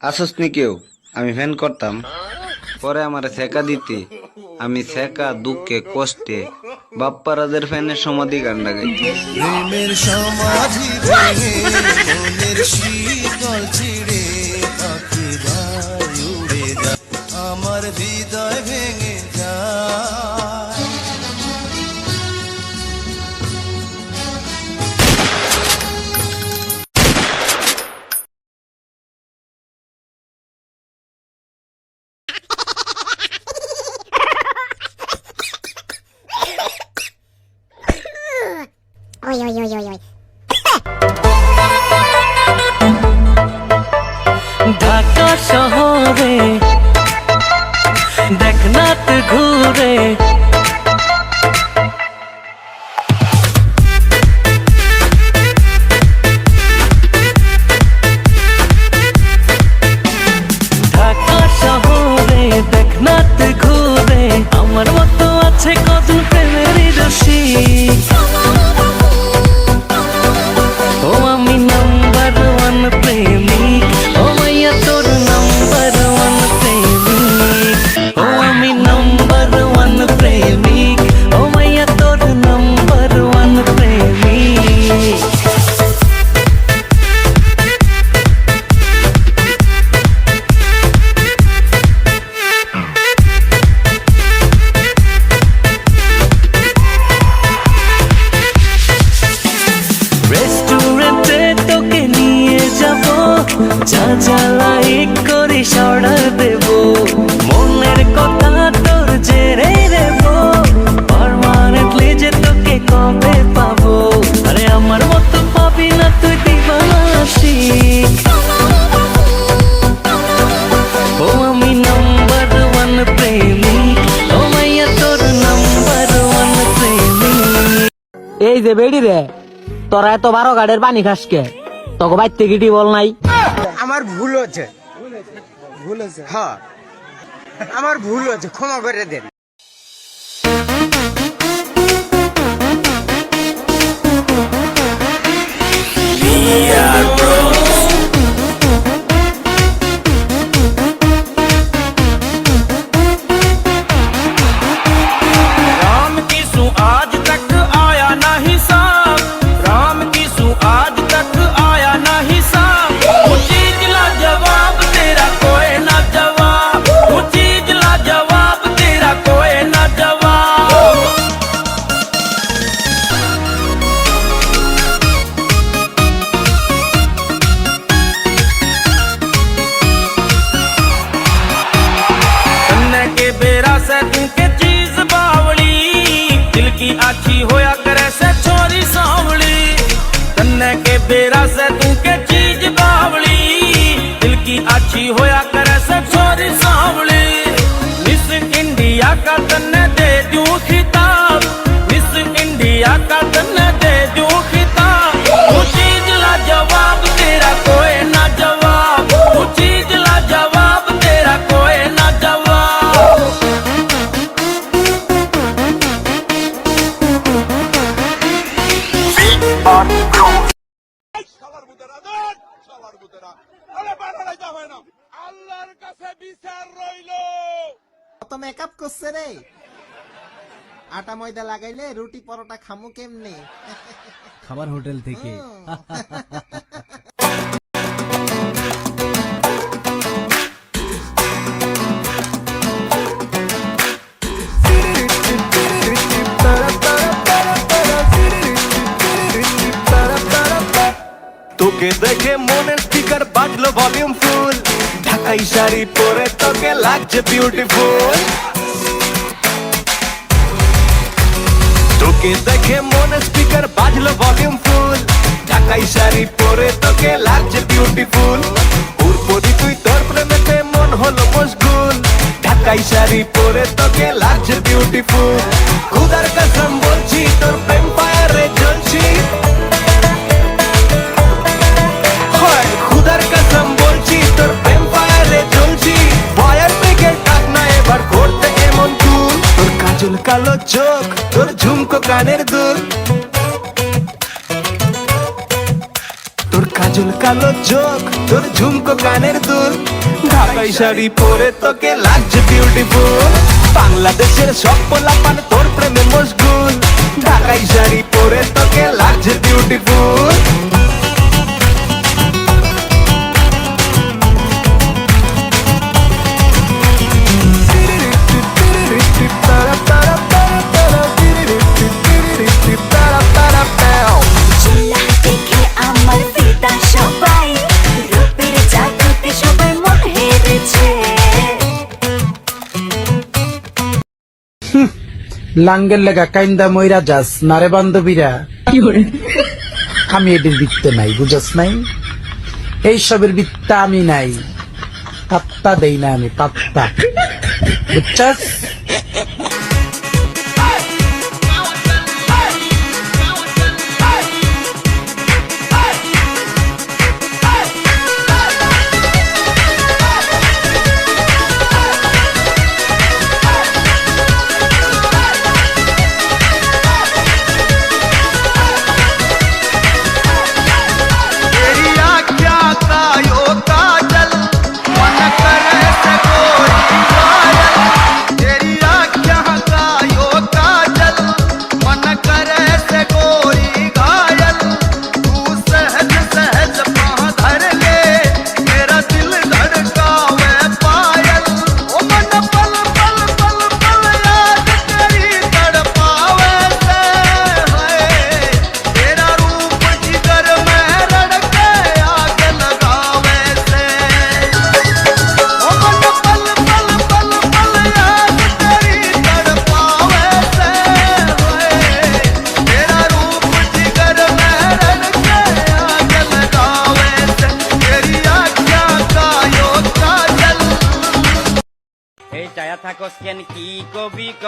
আসস নি কেউ আমি ফ্যান করতাম পরে আমার সেকা দিতে আমি সেকা দুঃখে কষ্টে বাপ্পারাজের ফ্যানের সমাধি গান্ডা গাইতে প্রেমের সমাধি ভেঙে মনের শীতল ছিড়ে পাখি যায় উড়ে যায় আমার হৃদয় ভেঙে যায় Oi, oi, oi, oi, oi. Dhaka শহরে দেখনাথ ঘুরে ঢাকা শহরে দেখনাথ ঘুরে আমার মতো আছে কত প্রেমেরই রসিক ও আমি নাম্বার ওয়ান প্রেমিক ও মাইয়া তোর নাম্বার ওয়ান প্রেমিক ও আমি নাম্বার ওয়ান প্রেমিক ও মাইয়া তোর নাম্বার ওয়ান প্রেমিক রেস্টুরেন্টে তোকে নিয়ে যাব যা যা লাইক করি অর্ডার দেব মনের কথা তোর জেরে দেব পার্মানেন্টলি যে তোকে কবে পাবো আরে আমার মতো পাবি না তুই দিবানা আশিক ও আমি নাম্বার ওয়ান প্রেমিক ও মাইয়া তোর নাম্বার ওয়ান প্রেমিক এই যে বেড়ি রে তোরা এত 12 গাড়ির পানি খাসকে তোকে বাইতে গিটি বল নাই আমার ভুল হচ্ছে হ্যাঁ আমার ভুল হচ্ছে ক্ষমা করে দেন राम की सू आज तक आया नहीं साहब राम की सू आज तक आया नहीं साहब वो चीज ला जवाब तेरा कोई ना जवाब वो चीज ला जवाब तेरा कोई ना जवाब कन्ने के बेरा से तू के चीज बावली दिल की आछी होया करे से छोरी सांवली कन्ने के बेरा से तू के चीज बावली दिल की आछी होया करे से छोरी सांवली मिस इंडिया का तन्ने दे दूं खिताब मिस इंडिया का तन्ने दे दूं खिताब वो चीज ला जवाब तेरा कोई ना जवाब वो चीज ला जवाब तेरा कोई ना जवाब কত মেকআপ করছে রে আটা ময়দা লাগাইলে রুটি পরোটা খামু কেমনে খাবার হোটেল থেকে তোকে দেখে মনের স্পিকার বাজলো ভলিউম ফুল ঢাকাই শাড়ি পরে তোকে লাগছে বিউটিফুল তোকে দেখে মনের স্পিকার বাজলো ভলিউম ফুল ঢাকাই শাড়ি পরে তোকে লাগছে বিউটিফুল উর্পরি তুই তোর প্রেমেতে মন হলো মশগুল ঢাকাই শাড়ি পরে তোকে লাগছে বিউটিফুল খুদার কসম বলছি তোর প্রেম ফায়ারে জ্বলছি খুদার কসম বলছি তোর প্রেম ফায়ারে জ্বলছি ফায়ার ব্রিগেড ডাক না এবার করতে এমন তুল তোর কাজল কালো চোখ তোর ঝুমকো কানের দুল তোর কাজল কালো চোখ তোর ঝুমকো কানের দুল ঢাকাই শাড়ি পরে তোকে লাগছে বিউটিফুল বাংলাদেশের সব পোলাপান তোর প্রেমে মশগুল ঢাকাই শাড়ি পরে তোকে লাগছে বিউটিফুল চিল্লা দেখে আমার ফিদা সবাই রূপের জাদুতে সবাই মন হেরেছে লাঙ্গের লেগা কাইন্দা মইরা যাস নারে বান্ধবীরা আমি এটির বৃত্তে নাই বুঝাস নাই এইসবের বৃত্তা আমি নাই পাত্তা দেই না আমি পাত্তা বুঝছাস এই চায়া থাকস কেন কি কবি ক